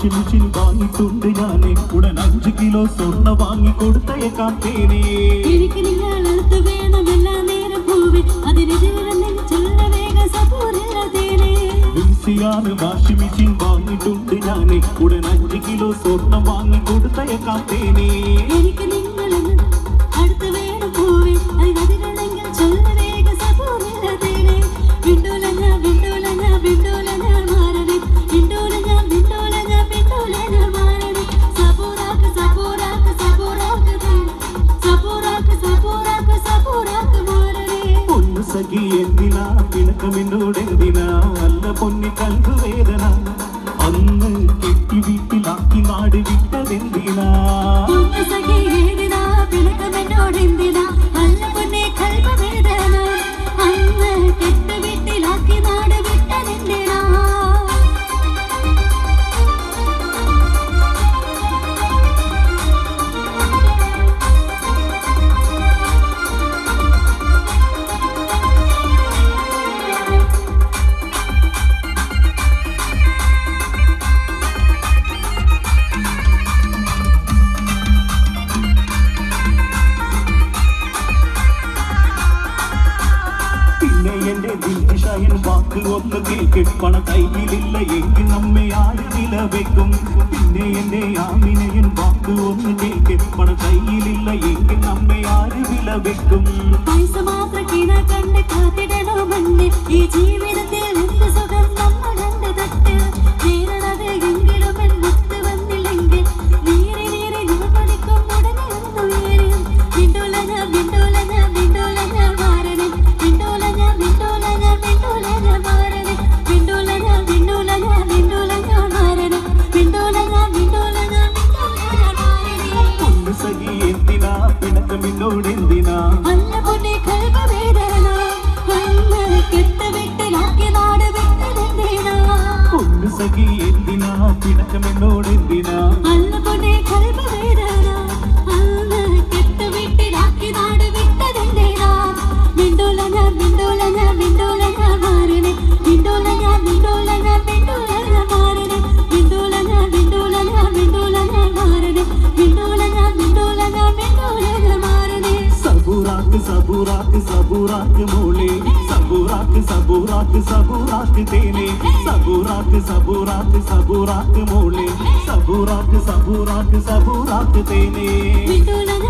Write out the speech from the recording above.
washing machine വാങ്ങിയിട്ടുണ്ട് ഞാനേ ഉടൻ 5 കിലോ സ്വർണ്ണ വാങ്ങി കൊടുത്തയക്കാം തേനേ എനിക്ക് നിങ്ങളടുത്ത് വേണം എല്ലാ നേരം പൂവേ അതിനെതിരെ ചൊല്ല വേഗ സബൂറില്ല തേനേ വാഷിംഗ് മെഷീൻ വാങ്ങിയിട്ടുണ്ട് ഞാനേ ഉടൻ 5 കിലോ സ്വർണ്ണ വാങ്ങി കൊടുത്തയക്കാം തേനേ എനിക്ക് നിങ്ങളടുത്ത് വേണം പൂവേ അതിനെതിരെ ചൊല്ല വേഗ സബൂറില്ല തേനേ വിണ്ടോലഞ്ഞ വിണ്ടോലഞ്ഞ വിണ്ടോലഞ്ഞ മാറണേ വിണ്ടോലഞ്ഞ വിണ്ടോലഞ്ഞ വിണ്ടോലഞ്ഞ മാറണേ സബൂറാക്ക് സബൂറാക്ക് സബൂറാക്ക് സബൂറാക്ക് സബൂറാക്ക് സബൂറാക്ക് മാറണേ പൊന്നു സഖി എന്തിനാ പിണക്കമെന്നോടെന്തിനാ വല്ല പൊന്നി കൽവ് വേദന അന്ന് കെട്ടി വീട്ടിലാക്കി നാട് വിട്ടതെന്തിനാ പൊന്നു സഖി ഏതിനാ പിണക്കമെന്നോടെന്തിനാ വല്ല പൊന്നി കൽവ് വേദന അന്ന് കെട്ടി വീട്ടിലാക്കി നാട് വിട്ടതെന്തിനാ വാക്ക് ഒന്ന് കേൾക്ക് പണ കയ്യിലില്ല എങ്കിൽ നമ്മെ ആര് വില വെക്കും പിന്നെ എന്റെ ആമിനയൻ വാക്ക് ഒന്ന് കേൾക്ക് പണ കയ്യിലില്ല എങ്കിൽ നമ്മെ ആര് വില വെക്കും പൈസ മാത്രം കിണ കണ്ട് കാത്തിടണോ മണ്ണ് ഈ ജീവിതത്തിൽ എന്ത് സുഖം നമ്മൾ കണ്ട് തട്ട് നേരണത് എങ്കിലും എന്നൊത്ത് വന്നില്ലെങ്കിൽ നീറി നീറി ഞാൻ പഠിക്കും ഉടനെ ഒന്നുയരും വിണ്ടോലഞ്ഞ വിണ്ടോലഞ്ഞ വിണ്ടോലഞ്ഞ മാറണേ വിണ്ടോലഞ്ഞ വിണ്ടോലഞ്ഞ വിണ്ടോലഞ്ഞ മാറണേ വിണ്ടോലഞ്ഞ വിണ്ടോലഞ്ഞ വിണ്ടോലഞ്ഞ മാറണേ വിണ്ടോലഞ്ഞ വിണ്ടോലഞ്ഞ വിണ്ടോലഞ്ഞ മാറണേ പൊന്നു സഖി എന്തിനാ പിണക്കമെന്നോടെന്തിനാ അല്ല പൊന്നെ കൽവ വേദന അന്ന് കെട്ട് വിട്ടിലാക്കി നാട് വിട്ടതെന്തിനാ പൊന്നു സഖി എന്തിനാ പിണക്കമെന്നോടെന്തിനാ അല്ല പൊന്നെ കൽവ വേദന അന്ന് കെട്ട് വിട്ടിലാക്കി നാട് വിട്ടതെന്തിനാ വിണ്ടോലഞ്ഞ വിണ്ടോലഞ്ഞ വിണ്ടോലഞ്ഞ മാറണേ വിണ്ടോലഞ്ഞ വിണ്ടോലഞ്ഞ വിണ്ടോലഞ്ഞ മാറണേ വിണ്ടോലഞ്ഞ വിണ്ടോലഞ്ഞ വിണ്ടോലഞ്ഞ മാറണേ വിണ്ടോലഞ്ഞ വിണ്ടോലഞ്ഞ വിണ്ടോലഞ്ഞ മാറണേ സബൂറാക്ക് സബൂറാക്ക് സബൂറാക്ക് മോളെ സബൂറാക്ക് സബൂറാക്ക് സബൂറാക്ക് തേനേ സബൂറാക്ക് സബൂറാക്ക് സബൂറാക്ക് മോളെ സബൂറാക്ക് സബൂറാക്ക് സബൂറാക്ക് തേനേ വിണ്ടോലഞ്ഞ